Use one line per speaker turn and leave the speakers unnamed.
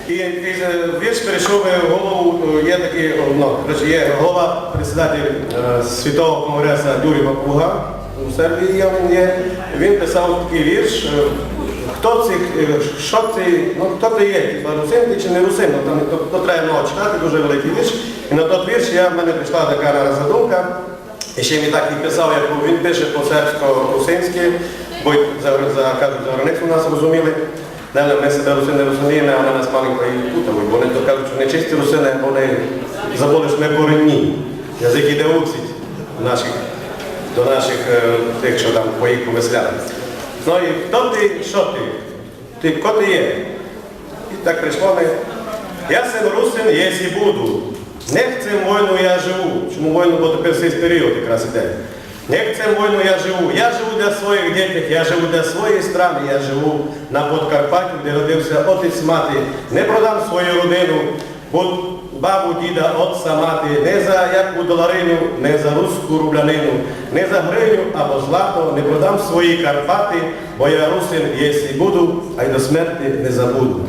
І вірш перейшов в голову, є такий, є голова председатель Світового конгресу Юрій Папуга, у Сербії він є. Він писав такий вірш, хто це є, русин ти чи не русин, то треба читати, дуже великий вірш. І на той вірш в мене прийшла така задумка, і ще він так і писав, як він пише по-сербсько-русинськи, бо кажуть, за границю нас розуміли. Ми себе русини розуміємо, а вони нас маленько і путали, бо вони то кажуть, що не чисті русини, а вони забули, що ми корінні. Язик іде учить до наших тих, що там твоїх помисляли. Ну і хто ти, що ти? Хто ти є? І так прийшло ми. Я син русин, єсь і буду. Не в цим війну я живу. Чому війну, бо тепер цей період якраз іде. Не в цим війну я живу. Я живу для своїх дітей, я живу для своєї страни, я живу на Подкарпатті, де родився отець мати. Не продам свою родину, бо бабу, діда, отца мати, не за яку доларину, не за руську рублянину, не за гривню або злато, не продам свої Карпати, бо я русин єсь і буду, а й до смерті не забуду.